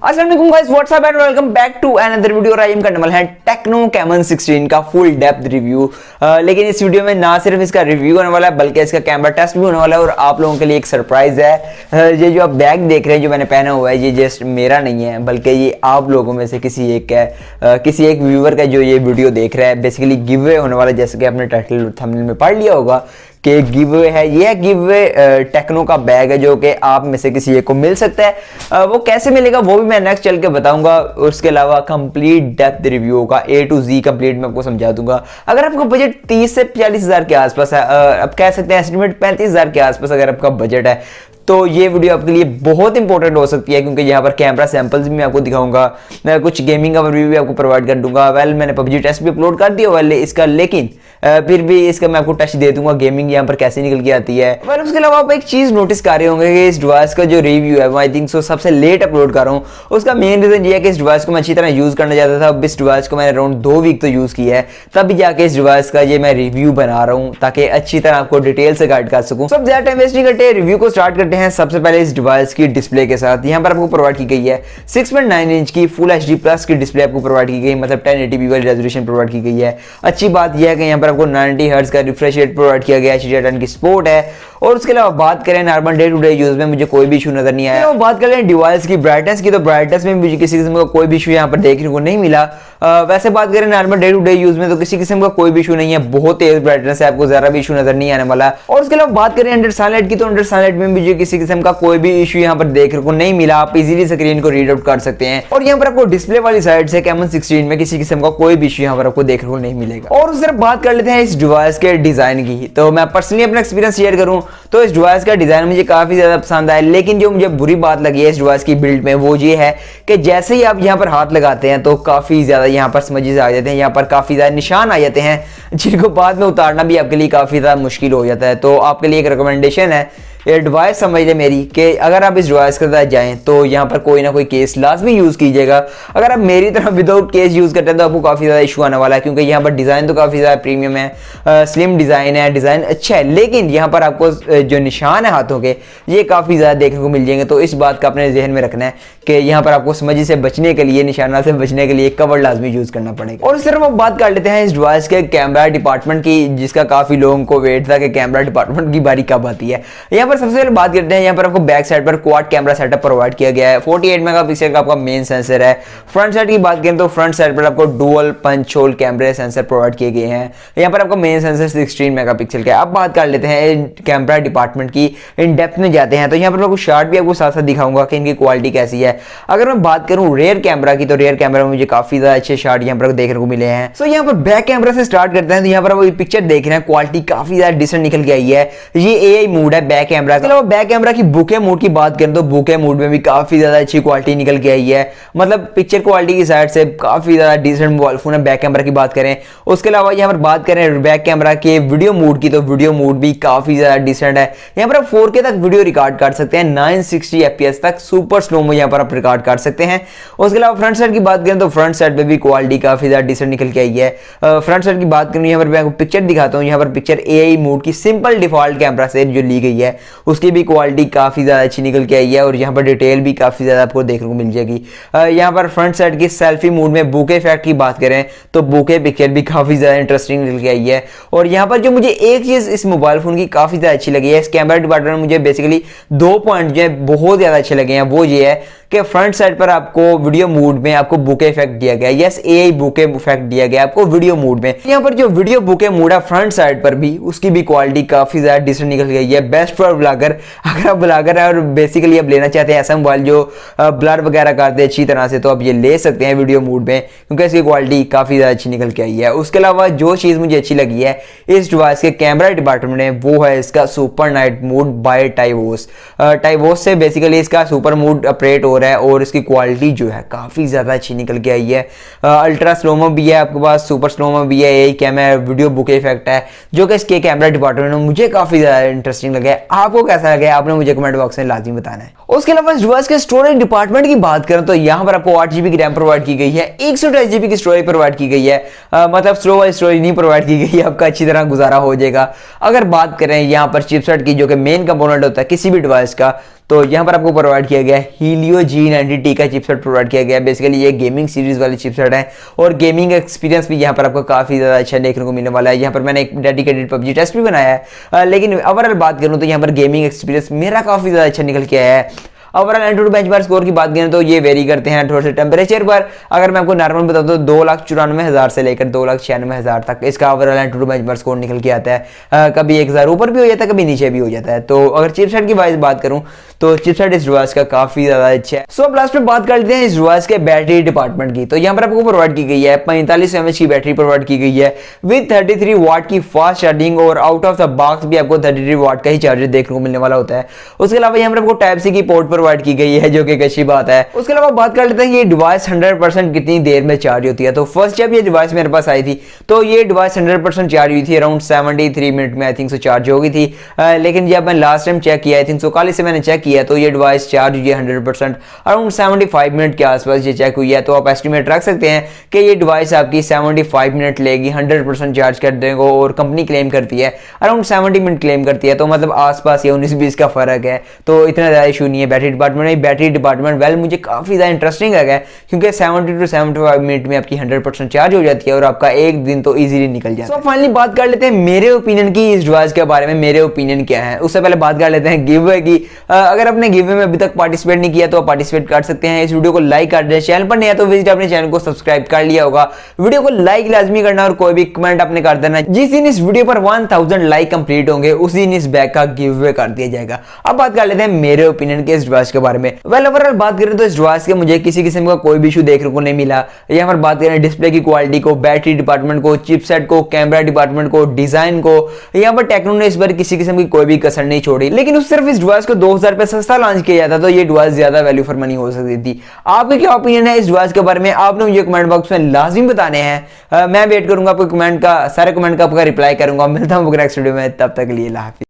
अस्सलाम वालेकुम guys, what's up and welcome back to another video. और हम करने वाले हैं टेक्नो कैमन 16 का फुल डेप्थ रिव्यू। लेकिन इस वीडियो में ना सिर्फ इसका रिव्यू होने वाला है बल्कि इसका कैमरा टेस्ट भी होने वाला है और आप लोगों के लिए एक सरप्राइज है। ये जो आप बैग देख रहे हैं जो मैंने पहना हुआ है, ये जस्ट मेरा नहीं है बल्कि ये आप लोगों में से किसी एक है, किसी एक व्यूअर का जो ये वीडियो देख रहा है। बेसिकली गिव अवे होने वाला, जैसे कि आपने टाइटल थंबनेल में पढ़ लिया होगा कि गिव अवे है। ये गिव अवे टेक्नो का बैग है जो कि आप में से किसी एक को मिल सकता है। वो कैसे मिलेगा वो भी मैं नेक्स्ट चल के बताऊंगा। उसके अलावा कंप्लीट डेप्थ रिव्यू होगा, A to Z कंप्लीट मैं आपको समझा दूंगा। अगर आपका बजट 30 से 40 हज़ार के आसपास है, अब कह सकते हैं एस्टिमेट 35 हज़ार के आसपास अगर आपका बजट है, तो ये वीडियो आपके लिए बहुत इंपॉर्टेंट हो सकती है, क्योंकि यहाँ पर कैमरा सैंपल्स भी मैं आपको दिखाऊंगा, मैं कुछ गेमिंग का रिव्यू भी आपको प्रोवाइड कर दूंगा। मैंने पबजी टेस्ट भी अपलोड कर दिया इसका, लेकिन फिर भी इसका मैं आपको टच दे दूंगा गेमिंग यहाँ पर कैसे निकल के आती है। उसके अलावा आप एक चीज नोटिस कर रहे होंगे कि इस डिवाइस का जो रिव्यू है वो आई थिंक सबसे लेट अपलोड कर रहा हूँ। उसका मेन रीजन ये है कि इस डिवाइस को मैं अच्छी तरह यूज करना चाहता था। अब इस डिवाइस को मैंने अराउंड 2 वीक तो यूज किया है, तब जाके इस डिवाइस का ये मैं रिव्यू बना रहा हूँ ताकि अच्छी तरह आपको डिटेल से गाइड कर सकूँ। सब ज्यादा टाइम वेस्ट नहीं करते, रिव्यू को स्टार्ट करते हैं। सबसे पहले इस डिवाइस की डिस्प्ले के साथ यहाँ पर आपको प्रोवाइड की गई है 6.9 इंच की फुल HD प्लस की डिस्प्ले आपको प्रोवाइड की गई, मतलब 1080p वाली रेजोल्यूशन प्रोवाइड की गई है। अच्छी बात यह है कि यहाँ पर आपको 90 हर्ट्ज का रिफ्रेश रेट प्रोवाइड किया गया है, HDR10 की सपोर्ट है। और उसके अलावा बात करें normal day to day use में मुझे कोई भी इशू नजर नहीं आया। तो बात करें डिवाइस की ब्राइटनेस की, तो ब्राइटनेस में मुझे किसी किस्म का कोई भी इशू यहाँ पर देखने को नहीं मिला। वैसे बात करें normal day to day use में तो किसी किस्म का कोई भी इशू नहीं है, बहुत तेज ब्राइटनेस है, आपको जरा भी इशू नजर नहीं आने वाला। और उसके अलावा बात करें अंडर सनलाइट की, तो अंडर सनलाइट में मुझे किसी किस्म का कोई भी इशू यहाँ पर देखने को नहीं मिला। आप इजीली स्क्रीन को रीड आउट कर सकते हैं। और यहाँ पर आपको डिस्प्ले वाली साइड से कैमन 16 में किसी किस्म का कोई भी इशू यहाँ पर आपको देखने को नहीं मिलेगा। और उस तरफ बात कर लेते हैं इस डिवाइस के डिजाइन की, तो मैं पर्सनली अपना एक्सपीरियंस शेयर करूं तो इस डिवाइस का डिजाइन मुझे काफी ज्यादा पसंद आया। लेकिन जो मुझे बुरी बात लगी है इस डिवाइस की बिल्ड में वो ये है कि जैसे ही आप यहाँ पर हाथ लगाते हैं तो काफी ज्यादा यहाँ पर स्मजेस आ जाते हैं, यहाँ पर काफी ज्यादा निशान आ जाते हैं जिनको बाद में उतारना भी आपके लिए काफी ज्यादा मुश्किल हो जाता है। तो आपके लिए एक रिकमेंडेशन है, एडवाइस समझ ले मेरी, कि अगर आप इस डिवाइस के साथ जाएं तो यहाँ पर कोई ना कोई केस लाजमी यूज कीजिएगा। अगर आप मेरी तरह विदाउट केस यूज करते हैं तो आपको काफी ज्यादा इशू आने वाला है, क्योंकि यहाँ पर डिजाइन तो काफी ज्यादा प्रीमियम है, स्लिम डिजाइन है, डिजाइन अच्छा है, लेकिन यहाँ पर आपको जो निशान है हाथों के ये काफी ज्यादा देखने को मिल जाएंगे। तो इस बात का अपने जहन में रखना है कि यहाँ पर आपको स्मजी से बचने के लिए, निशाना से बचने के लिए कवर लाजमी यूज करना पड़ेगा। और इस तरफ हम बात कर लेते हैं इस डिवाइस के कैमरा डिपार्टमेंट की, जिसका काफी लोगों को वेट था कि कैमरा डिपार्टमेंट की बारी कब आती है। यहाँ पर सबसे पहले बात करते हैं, यहाँ पर आपको बैक साइड पर क्वाड कैमरा सेटअप प्रोवाइड किया गया है। 48 मेगापिक्सल का आपका मेन सेंसर है। फ्रंट साइड की बात करें तो फ्रंट साइड पर आपको डुअल पंच होल कैमरे सेंसर प्रोवाइड किए गए हैं। यहाँ पर आपका मेन सेंसर 16 मेगापिक्सल का है। अब बात कर लेते हैं कैमरा डिपार्टमेंट की, इन डेप्थ में जाते हैं। तो यहाँ पर मैं कुछ शॉट भी आपको साथ साथ दिखाऊंगा कि इनकी क्वालिटी कैसी है। अगर मैं बात करूं रेयर कैमरा की, तो रेयर कैमरा में मुझे काफी ज्यादा अच्छे शॉट यहाँ पर देखने को मिले हैं। सो यहाँ पर बैक कैमरा से स्टार्ट करते हैं, तो यहाँ पर आप पिक्चर देख रहे हैं, क्वालिटी काफी ज्यादा डिसेंट निकल के आई है। ये AI मोड है बैक कैमरा का। बैक कैमरा की बुके मोड की बात करें तो बुके मोड में भी काफी ज्यादा अच्छी क्वालिटी निकल के आई है, मतलब पिक्चर क्वालिटी की साइड से काफी ज्यादा डिसेंट मोबाइल फोन है बैक कैमरा की बात करें। उसके अलावा यहाँ पर बात करें बैक कैमरा के वीडियो मोड की, तो वीडियो मोड भी काफी ज्यादा डिसेंट है। यहाँ पर आप 4K तक वीडियो रिकॉर्ड कर सकते हैं, 960 FPS तक सुपर स्लो में यहाँ पर आप रिकॉर्ड कर सकते हैं। उसके अलावा फ्रंट साइड की बात करें तो फ्रंट साइड पे भी क्वालिटी काफी ज्यादा डिसेंट निकल के आई है। फ्रंट साइड की बात करें, यहाँ पर मैं आपको पिक्चर दिखाता हूँ। यहाँ पर पिक्चर AI मोड की सिंपल डिफॉल्ट कैमरा से जो ली गई है उसकी भी क्वालिटी काफी ज्यादा अच्छी निकल के आई है, और यहाँ पर डिटेल भी काफी ज्यादा आपको देखने को मिल जाएगी। यहाँ पर फ्रंट साइड की सेल्फी मोड में बुके इफेक्ट की बात करें तो बुके पिक्चर भी काफी ज्यादा इंटरेस्टिंग निकल के आई है। और यहाँ पर जो मुझे एक चीज इस मोबाइल फोन की काफी ज्यादा अच्छी लगी है, इस कैमरा डिपार्टमेंट में मुझे बेसिकली 2 पॉइंट जो है बहुत ज्यादा अच्छे लगे हैं। वो ये है कि फ्रंट साइड पर आपको वीडियो मोड में आपको बुके इफेक्ट दिया गया है, यस AI बुके इफेक्ट दिया गया है आपको वीडियो मोड में। यहाँ पर जो वीडियो बुके मोड है फ्रंट साइड पर भी, उसकी भी क्वालिटी काफी ज्यादा डिसेंट निकल गई है। बेस्ट फॉर ब्लॉगर, अगर आप ब्लॉगर है और बेसिकली आप लेना चाहते हैं ऐसा मोबाइल जो ब्लर वगैरह करते हैं अच्छी तरह से, तो आप ये ले सकते हैं वीडियो मोड में, क्योंकि इसकी क्वालिटी काफी ज्यादा अच्छी निकल के आई है। उसके अलावा जो चीज मुझे अच्छी लगी है इस डिवाइस के कैमरा डिपार्टमेंट में वो है इसका सुपर नाइट मोड बाय टाइवोस। टाइवोस से बेसिकली इसका सुपर मोड ऑपरेट हो रहा है और इसकी क्वालिटी जो है काफी ज्यादा अच्छी निकल के आई है। अल्ट्रा स्लोमो भी है आपके पास, सुपर स्लोमो भी है, यही कैमरा वीडियो बुके इफेक्ट है, जो कि इसके कैमरा डिपार्टमेंट में मुझे काफी ज्यादा इंटरेस्टिंग लगा है। आपको कैसा लगा आपने मुझे कमेंट बॉक्स में लाजमी बताना है। उसके अलावा इस डिवाइस के स्टोरेज डिपार्टमेंट की बात करें तो यहाँ पर आपको 8 GB की रैम प्रोवाइड की गई है, 128 GB की स्टोरेज प्रोवाइड की गई है। मतलब स्लो वाली स्टोरेज नहीं प्रोवाइड की गई है, आपका अच्छी तरह गुजारा हो जाएगा। अगर बात करें यहाँ पर चिपसेट की, जो कि मेन कंपोनेंट होता है किसी भी डिवाइस का, तो यहाँ पर आपको प्रोवाइड किया गया है हीलियो G90T का चिपसेट प्रोवाइड किया गया है। बेसिकली ये गेमिंग सीरीज वाली चिपसेट है और गेमिंग एक्सपीरियंस भी यहाँ पर आपको काफ़ी ज़्यादा अच्छा देखने को मिलने वाला है। यहाँ पर मैंने एक डेडिकेटेड पबजी टेस्ट भी बनाया है, लेकिन ओवरऑल बात करूँ तो यहाँ पर गेमिंग एक्सपीरियंस मेरा काफ़ी ज़्यादा अच्छा निकल के आया है। ओवरऑल एंड्रॉइड बेंचमार्क स्कोर की बात करें तो ये वेरी करते हैं थोड़े से टेम्परेचर पर। अगर मैं आपको नॉर्मल बताऊं तो 2,94,000 से लेकर 2,96,000 तक इसका ओवरऑल एंड्रॉइड बेंचमार्क स्कोर निकल के आता है। कभी 1,000 ऊपर भी हो जाता है, कभी नीचे भी हो जाता है। तो अगर चिपसेट की वाइज बात करूं तो चिपसेट इस डिवाइस का काफी ज्यादा अच्छा है। सो अब लास्ट में बात कर लेते हैं इस डिवाइस के बैटरी डिपार्टमेंट की। तो यहाँ पर आपको प्रोवाइड की गई है 45 mAh की बैटरी प्रोवाइड की गई है विद 33 वाट की फास्ट चार्जिंग, और आउट ऑफ द बॉक्स भी आपको 33 वाट का ही चार्जर देखने को मिलने वाला होता है। उसके अलावा यहाँ पर आपको टाइप सी की पोर्ट प्रोवाइड की गई है, जो कि अच्छी बात है। उसके अलावा बात कर लेते हैं ये डिवाइस 100% कितनी देर में चार्ज होती है। तो फर्स्ट जब ये डिवाइस मेरे पास आई थी तो ये डिवाइस 100% चार्ज हुई थी अराउंड 73 मिनट में आई थिंक सो चार्ज हो गई थी। लेकिन जब मैं लास्ट टाइम चेक किया आई थिंक सो कल से मैंने चेक किया तो ये डिवाइस चार्ज हुई है 100% अराउंड 75 मिनट के आसपास ये चेक हुई है। तो आप एस्टिमेट रख सकते हैं कि ये डिवाइस आपकी 75 मिनट लेगी 100% चार्ज कर देने को, और कंपनी क्लेम करती है अराउंड 70 मिनट क्लेम करती है। तो मतलब आसपास ये 19-20 का फर्क है, तो इतना ज़्यादा इशू नहीं है बैटरी डिपार्टमेंट में। बैटरी डिपार्टमेंट वेल मुझे काफ़ी ज़्यादा इंटरेस्टिंग लगा क्योंकि 70 to 75 मिनट में आपकी 100% चार्ज हो जाती है और आपका एक दिन तो इजीली निकल जाता है। तो फाइनली बात कर लेते हैं मेरे ओपिनियन की इस डिवाइस के बारे में। मेरे ओपिनियन क्या है उससे पहले बात कर लेते हैं गिवअवे की। अगर आपने गिवअवे में अभी तक पार्टिसिपेट नहीं किया तो आप पार्टिसिपेट कर सकते हैं। इस वीडियो को लाइक कर दें, चैनल पर नहीं है तो विजिट अपने चैनल को सब्सक्राइब कर लिया होगा। वीडियो को लाइक लाजमी करना और कोई भी कमेंट आपने कर देना। जिस दिन इस वीडियो पर 1000 लाइक कंप्लीट होंगे उस दिन इस बैग का गिवअवे कर दिया जाएगा। अब बात कर लेते हैं मेरे ओपिनियन के इस डिवाइस के बारे में। वेल ओवरऑल बात करें तो इस डिवाइस के मुझे किसी किस्म का कोई भी इशू देखने को नहीं मिला। यहाँ पर बात करें डिस्प्ले की क्वालिटी को, बैटरी डिपार्टमेंट को, चिपसेट को, कैमरा डिपार्टमेंट को, डिजाइन को, यहाँ पर टेक्नो ने इस बार किसी किस्म की कोई भी कसर नहीं छोड़ी। लेकिन उस सिर्फ इस डिवाइस को 2000 रुपए सस्ता लॉन्च किया जाता तो ये डिवाइस ज्यादा वैल्यू फॉर मनी हो सकती थी। आपका क्या ओपिनियन है इस डिवाइस के बारे में आपने मुझे कमेंट बॉक्स में लाजमी बताने हैं। मैं वेट करूंगा आपके कमेंट का, सारे कमेंट का आपका रिप्लाई करूंगा। मिलता हूं नेक्स्ट वीडियो में, तब तक के लिए अल्लाह हाफिज़।